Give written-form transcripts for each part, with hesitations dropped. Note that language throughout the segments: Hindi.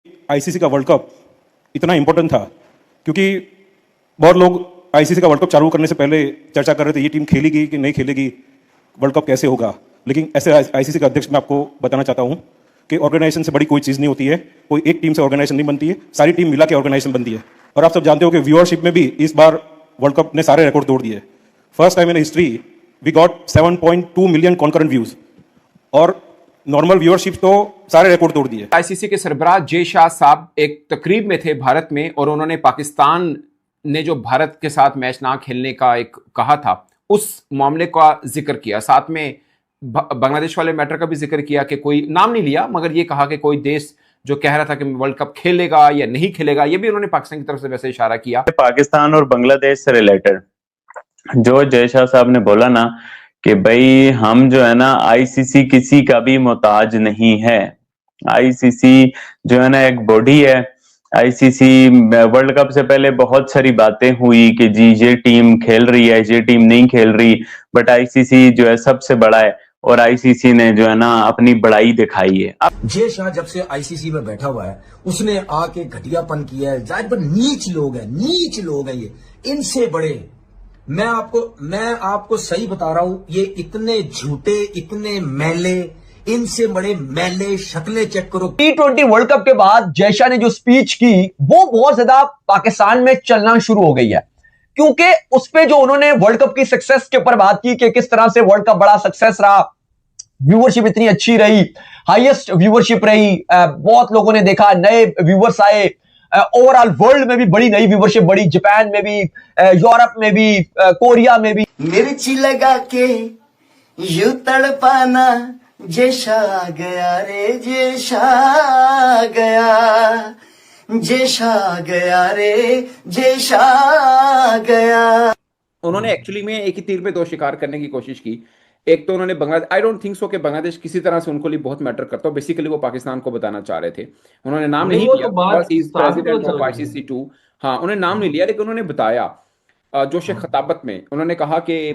आईसीसी का वर्ल्ड कप इतना इंपॉर्टेंट था क्योंकि बहुत लोग आईसीसी का वर्ल्ड कप चालू करने से पहले चर्चा कर रहे थे ये टीम खेलेगी कि नहीं खेलेगी, वर्ल्ड कप कैसे होगा। लेकिन ऐसे आईसीसी का अध्यक्ष मैं आपको बताना चाहता हूं कि ऑर्गेनाइजेशन से बड़ी कोई चीज़ नहीं होती है, कोई एक टीम से ऑर्गेनाइजेशन नहीं बनती है, सारी टीम मिला के ऑर्गेनाइजेशन बनती है। और आप सब जानते हो कि व्यूअरशिप में भी इस बार वर्ल्ड कप ने सारे रिकॉर्ड तोड़ दिए। First time in history we got 7.2 million concurrent views और नॉर्मल व्यूअरशिप तो सारे रिकॉर्ड तोड़ दिए। आईसीसी के सरबराह जय शाह साहब एक तकरीब में थे भारत में, और उन्होंने पाकिस्तान ने जो भारत के साथ मैच ना खेलने का एक कहा था उस मामले का जिक्र किया। साथ में बांग्लादेश वाले मैटर का भी जिक्र किया कि कोई नाम नहीं लिया, मगर ये कहा कि कोई देश जो कह रहा था कि वर्ल्ड कप खेलेगा या नहीं खेलेगा, ये भी उन्होंने पाकिस्तान की तरफ से वैसे इशारा किया। पाकिस्तान और बांग्लादेश से रिलेटेड जो जय शाह साहब ने बोला ना कि भाई हम जो है ना आईसीसी किसी का भी मोहताज नहीं है। आईसीसी जो है ना एक बॉडी है। आईसीसी वर्ल्ड कप से पहले बहुत सारी बातें हुई कि जी ये टीम खेल रही है, ये टीम नहीं खेल रही, बट आईसीसी जो है सबसे बड़ा है और आईसीसी ने जो है ना अपनी बड़ाई दिखाई है। जय शाह जब से आईसीसी में बैठा हुआ है उसने आके घटियापन किया है। जाहिर पर नीच लोग हैं ये, इनसे बड़े मैं आपको सही बता रहा हूं, ये इतने झूठे, इतने मैले, इनसे बड़े मैले शक्लें चेक करो। T20 वर्ल्ड कप के बाद जय शाह ने जो स्पीच की वो बहुत ज्यादा पाकिस्तान में चलना शुरू हो गई है, क्योंकि उस पे जो उन्होंने वर्ल्ड कप की सक्सेस के ऊपर बात की कि किस तरह से वर्ल्ड कप बड़ा सक्सेस रहा, व्यूअरशिप इतनी अच्छी रही, हाईएस्ट व्यूअरशिप रही, बहुत लोगों ने देखा, नए व्यूअर्स आए, ओवरऑल वर्ल्ड में भी बड़ी नई व्यूअरशिप बढ़ी, जापान में भी, यूरोप में भी, कोरिया में भी। मिर्ची लगा के यूं तड़पाना, जैसा गया रे जैसा गया, जैसा गया रे जैसा गया। उन्होंने एक्चुअली में एक ही तीर पे दो शिकार करने की कोशिश की। एक तो उन्होंने Bangladesh, I don't think so कि बांग्लादेश किसी तरह से उनको लिए बहुत मैटर करता हो। बेसिकली वो पाकिस्तान को बताना चाह रहे थे। उन्होंने नाम नहीं लिया, बस he is president of ICC 2। हाँ, उन्होंने नाम नहीं लिया, लेकिन उन्होंने बताया जोश खताबत में। उन्होंने कहा कि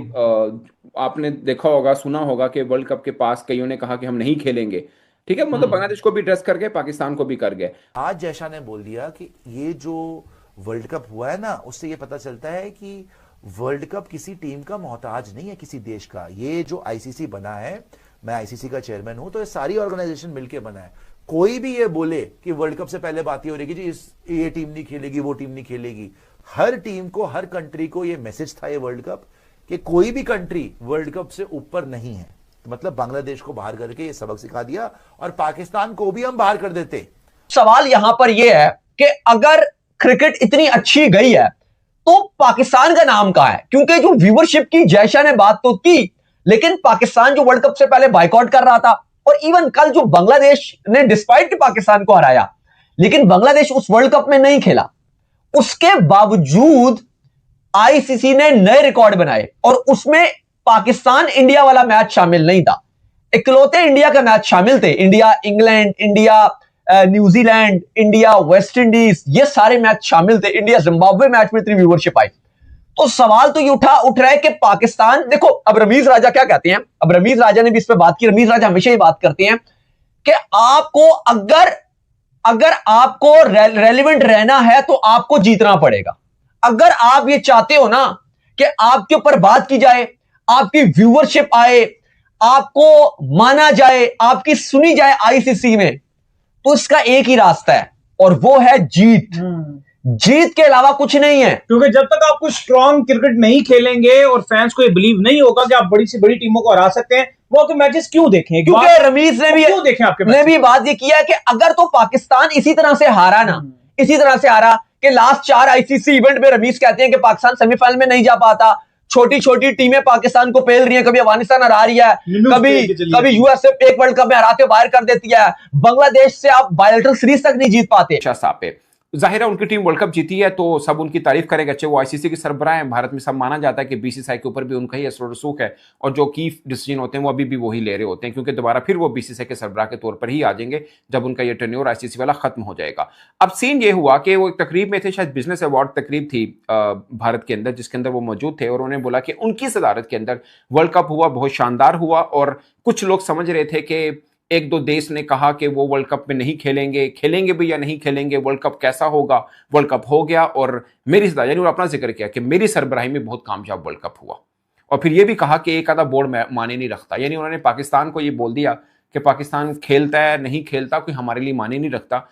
आपने देखा होगा, सुना होगा कि वर्ल्ड कप के पास कईयों ने कहा कि हम नहीं खेलेंगे। ठीक है, मतलब बांग्लादेश को भी एड्रेस कर गए, पाकिस्तान को भी कर गए। आज जय शाह ने बोल दिया कि ये जो वर्ल्ड कप हुआ है ना, उससे ये पता चलता है कि वर्ल्ड कप किसी टीम का मोहताज नहीं है, किसी देश का। ये जो आईसीसी बना है, मैं आईसीसी का चेयरमैन हूं, तो ये सारी ऑर्गेनाइजेशन मिलकर बना है। कोई भी ये बोले कि वर्ल्ड कप से पहले बात हो रही कि जी ये टीम नहीं खेलेगी, वो टीम नहीं खेलेगी, हर टीम को, हर कंट्री को ये मैसेज था ये वर्ल्ड कप कि कोई भी कंट्री वर्ल्ड कप से ऊपर नहीं है। मतलब बांग्लादेश को बाहर करके ये सबक सिखा दिया और पाकिस्तान को भी हम बाहर कर देते। सवाल यहां पर यह है कि अगर क्रिकेट इतनी अच्छी गई है तो पाकिस्तान का नाम कहां है? क्योंकि जो व्यूअरशिप की जय शाह ने बात तो की, लेकिन पाकिस्तान जो वर्ल्ड कप से पहले बायकॉट कर रहा था, और इवन कल जो बांग्लादेश ने डिस्पाइट पाकिस्तान को हराया, लेकिन बांग्लादेश उस वर्ल्ड कप में नहीं खेला, उसके बावजूद आईसीसी ने नए रिकॉर्ड बनाए और उसमें पाकिस्तान इंडिया वाला मैच शामिल नहीं था। इकलौते इंडिया का मैच शामिल थे। India England, India New Zealand, India West Indies, ये सारे मैच शामिल थे। इंडिया जिम्बाब्वे मैच में इतनी व्यूअरशिप आई। तो सवाल तो ये उठ रहा है कि पाकिस्तान, देखो अब रमीज राजा क्या कहते हैं, अब रमीज राजा ने भी इस पर बात की। रमीज राजा हमेशा ही बात करते हैं कि आपको अगर आपको रेलिवेंट रहना है तो आपको जीतना पड़ेगा। अगर आप ये चाहते हो ना कि आपके ऊपर बात की जाए, आपकी व्यूअरशिप आए, आपको माना जाए, आपकी सुनी जाए आईसीसी में, तो इसका एक ही रास्ता है और वो है जीत। जीत के अलावा कुछ नहीं है। क्योंकि जब तक आप कुछ स्ट्रॉन्ग क्रिकेट नहीं खेलेंगे और फैंस को ये बिलीव नहीं होगा कि आप बड़ी से बड़ी टीमों को हरा सकते हैं, वो आपके मैचेस क्यों देखें? क्योंकि रमीज ने भी बात ये किया कि अगर तो पाकिस्तान इसी तरह से हारा ना, इसी तरह से हारा कि लास्ट 4 आईसीसी इवेंट में रमीज कहते हैं कि पाकिस्तान सेमीफाइनल में नहीं जा पाता, छोटी छोटी टीमें पाकिस्तान को पेल रही हैं, कभी अफगानिस्तान हरा रही है, कभी यूएसए एक वर्ल्ड कप में हराते हुए बाहर कर देती है, बांग्लादेश से आप बायलैटरल सीरीज तक नहीं जीत पाते। जाहिर है उनकी टीम वर्ल्ड कप जीती है तो सब उनकी तारीफ करेंगे। अच्छे, वो आईसीसी के सरबराह हैं भारत में, सब माना जाता है कि बीसीसीआई के ऊपर भी उनका ही असर रसूख है और जो की डिसीजन होते हैं वो अभी भी वही ले रहे होते हैं, क्योंकि दोबारा फिर वो बीसीसीआई के सरबराह के तौर पर ही आ जाएंगे जब उनका ये टेन्योर आईसीसी वाला खत्म हो जाएगा। अब सीन ये हुआ कि वो एक तकरीब में थे, शायद बिजनेस अवार्ड तकरीब थी भारत के अंदर, जिसके अंदर वो मौजूद थे, और उन्होंने बोला कि उनकी सदारत के अंदर वर्ल्ड कप हुआ, बहुत शानदार हुआ, और कुछ लोग समझ रहे थे कि एक दो देश ने कहा कि वो वर्ल्ड कप में नहीं खेलेंगे, खेलेंगे भी या नहीं खेलेंगे, वर्ल्ड कप कैसा होगा। वर्ल्ड कप हो गया और मेरी यानी उन्होंने अपना जिक्र किया कि मेरी सरबराही में बहुत कामयाब वर्ल्ड कप हुआ। और फिर ये भी कहा कि एक आधा बोर्ड माने नहीं रखता, यानी उन्होंने पाकिस्तान को ये बोल दिया कि पाकिस्तान खेलता है नहीं खेलता कोई हमारे लिए माने नहीं रखता।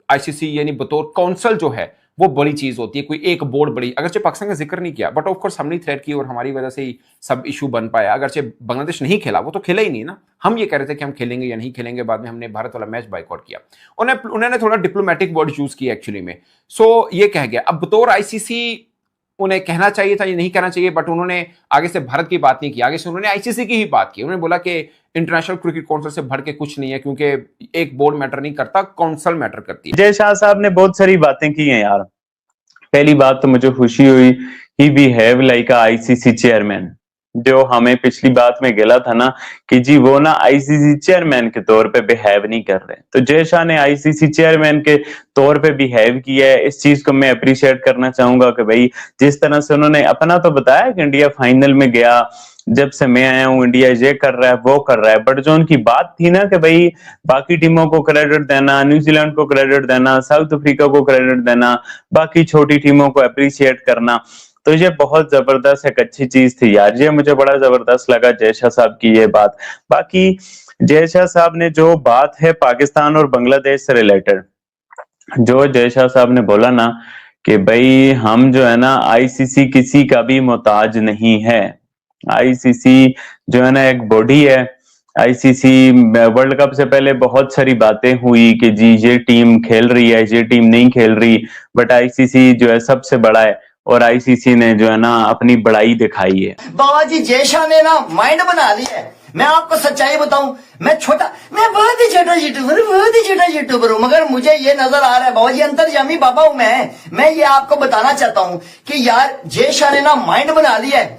आईसीसी यानी बतौर काउंसिल जो है वो बड़ी चीज होती है, कोई एक बोर्ड बड़ी, अगरचे पाकिस्तान का जिक्र नहीं किया बट ऑफ कोर्स हमने थ्रेट की और हमारी वजह से ही सब इशू बन पाया। अगरचे बांग्लादेश नहीं खेला, वो तो खेला ही नहीं ना, हम ये कह रहे थे कि हम खेलेंगे या नहीं खेलेंगे, बाद में हमने भारत वाला मैच बाइकआउट किया। उन्होंने थोड़ा डिप्लोमेटिक वर्ड यूज किया एक्चुअली में, सो ये कह गया। अब बतौर आईसीसी उन्हें कहना चाहिए था, ये नहीं कहना चाहिए, बट उन्होंने आगे से भारत की बात नहीं की, आगे से उन्होंने आईसीसी की ही बात की। उन्होंने बोला कि इंटरनेशनल क्रिकेट काउंसिल से बढ़ के कुछ नहीं है, क्योंकि एक बोर्ड मैटर नहीं करता, काउंसिल मैटर करती है। जय शाह साहब ने बहुत सारी बातें की हैं यार। पहली बात तो मुझे खुशी हुई, he behave like a ICC chairman. जो हमें पिछली बात में गिला था ना कि जी वो ना आईसीसी चेयरमैन के तौर पे बिहेव नहीं कर रहे, तो जय शाह ने आईसीसी चेयरमैन के तौर पे बिहेव किया है। इस चीज को मैं अप्रिशिएट करना चाहूंगा कि भाई जिस तरह से उन्होंने अपना तो बताया कि इंडिया फाइनल में गया, जब से मैं आया हूं इंडिया ये कर रहा है वो कर रहा है, बट जो उनकी बात थी ना कि भाई बाकी टीमों को क्रेडिट देना, न्यूजीलैंड को क्रेडिट देना, साउथ अफ्रीका को क्रेडिट देना, बाकी छोटी टीमों को अप्रिशिएट करना, तो ये बहुत जबरदस्त एक अच्छी चीज थी यार। ये मुझे बड़ा जबरदस्त लगा जय शाह साहब की ये बात। बाकी जय शाह साहब ने जो बात है पाकिस्तान और बांग्लादेश से रिलेटेड, जो जय शाह साहब ने बोला ना कि भाई हम जो है ना आईसीसी किसी का भी मोहताज नहीं है। आईसीसी जो है ना एक बॉडी है। आईसीसी वर्ल्ड कप से पहले बहुत सारी बातें हुई कि जी ये टीम खेल रही है, ये टीम नहीं खेल रही, बट आईसीसी जो है सबसे बड़ा है और आईसीसी ने जो है ना अपनी बड़ाई दिखाई है। बाबा जी जय शाह ने ना माइंड बना लिया है। मैं आपको सच्चाई बताऊं, मैं बहुत ही छोटा यूट्यूबर हूं, मगर मुझे ये नजर आ रहा है बाबा जी अंतर्यामी बाबा हूं मैं ये आपको बताना चाहता हूं कि यार जय शाह ने ना माइंड बना लिया है।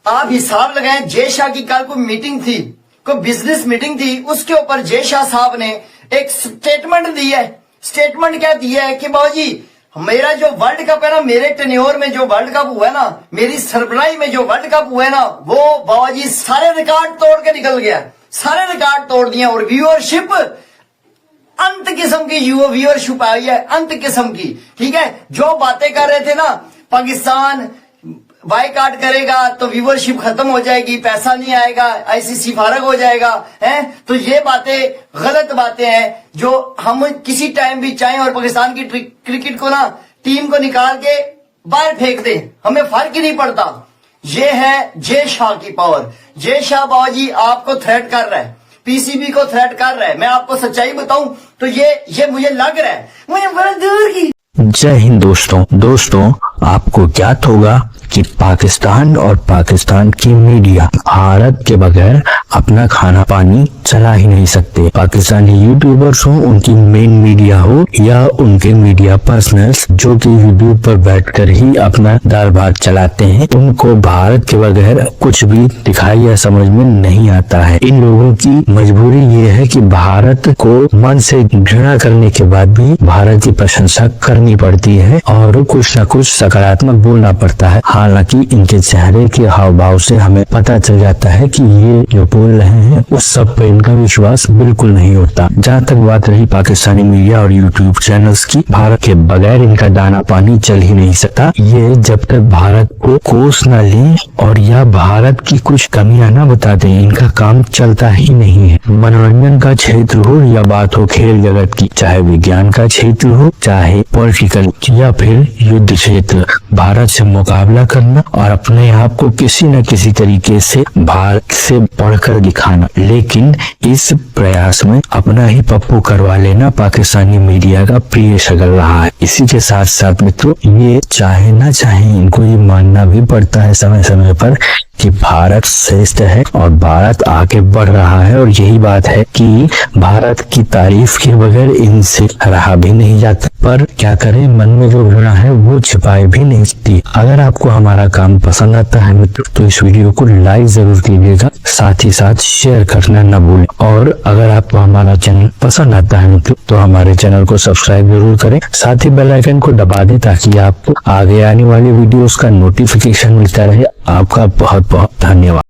आप हिसाब लगाएं, जय शाह की कल को मीटिंग थी, कोई बिजनेस मीटिंग थी, उसके ऊपर जय शाह साहब ने एक स्टेटमेंट दी है। स्टेटमेंट क्या दिया है कि बाबा जी मेरा जो वर्ल्ड कप है ना, मेरे टेन्योर में जो वर्ल्ड कप हुआ है ना, मेरी सरबराही में जो वर्ल्ड कप हुआ है ना, वो बाबा जी सारे रिकॉर्ड तोड़ के निकल गया, सारे रिकॉर्ड तोड़ दिए। और व्यूअरशिप अंत किस्म की व्यूअरशिप आई है, अंत किस्म की। ठीक है, जो बातें कर रहे थे ना पाकिस्तान बाइकआउट करेगा तो व्यूअरशिप खत्म हो जाएगी, पैसा नहीं आएगा, आईसीसी फारग हो जाएगा, है तो ये बातें गलत बातें हैं जो हम किसी टाइम भी चाहें और पाकिस्तान की क्रिकेट को ना टीम को निकाल के बाहर फेंक दें, हमें फर्क ही नहीं पड़ता। ये है जय शाह की पावर। जय शाह बाबा जी आपको थ्रेट कर रहा है, पीसीबी को थ्रेट कर रहा है। मैं आपको सच्चाई बताऊं तो ये मुझे लग रहा है, मुझे बड़ा दूर की। जय हिंद दोस्तों, आपको ज्ञात होगा कि पाकिस्तान और पाकिस्तान की मीडिया भारत के बगैर अपना खाना पानी चला ही नहीं सकते। पाकिस्तानी यूट्यूबर्स हो, उनकी मेन मीडिया हो या उनके मीडिया पर्सनल्स जो कि यूट्यूब पर बैठकर ही अपना दाल भात चलाते हैं, उनको भारत के बगैर कुछ भी दिखाई या समझ में नहीं आता है। इन लोगों की मजबूरी ये है कि भारत को मन से घृणा करने के बाद भी भारत की प्रशंसा करनी पड़ती है और कुछ न कुछ सकारात्मक बोलना पड़ता है। हालांकि इनके चेहरे के हाव भाव से हमें पता चल जाता है कि ये जो बोल रहे हैं उस सब पे इनका विश्वास बिल्कुल नहीं होता। जहाँ तक बात रही पाकिस्तानी मीडिया और यूट्यूब चैनल्स की, भारत के बगैर इनका दाना पानी चल ही नहीं सकता। ये जब तक भारत को कोस न लें और या भारत की कुछ कमियां न बता दें, इनका काम चलता ही नहीं है। मनोरंजन का क्षेत्र हो या बात हो खेल जगत की, चाहे विज्ञान का क्षेत्र हो, चाहे पॉलिटिकल या फिर युद्ध क्षेत्र, भारत से मुकाबला करना और अपने आप को किसी न किसी तरीके से भारत से बढ़कर दिखाना, लेकिन इस प्रयास में अपना ही पप्पू करवा लेना पाकिस्तानी मीडिया का प्रिय शगल रहा है। इसी के साथ साथ मित्रों, ये चाहे ना चाहे इनको ये मानना भी पड़ता है समय समय पर कि भारत श्रेष्ठ है और भारत आगे बढ़ रहा है, और यही बात है कि भारत की तारीफ के बगैर इनसे रहा भी नहीं जाता। पर क्या करें, मन में जो घृणा है वो छिपाए भी नहीं सकती। अगर आपको हमारा काम पसंद आता है मित्रों तो इस वीडियो को लाइक जरूर कीजिएगा, साथ ही साथ शेयर करना न भूलें। और अगर आपको हमारा चैनल पसंद आता है मित्रों तो हमारे चैनल को सब्सक्राइब जरूर करें, साथ ही बेल आइकन को दबा दें ताकि आपको आगे आने वाली वीडियोस का नोटिफिकेशन मिलता रहे। आपका बहुत बहुत धन्यवाद।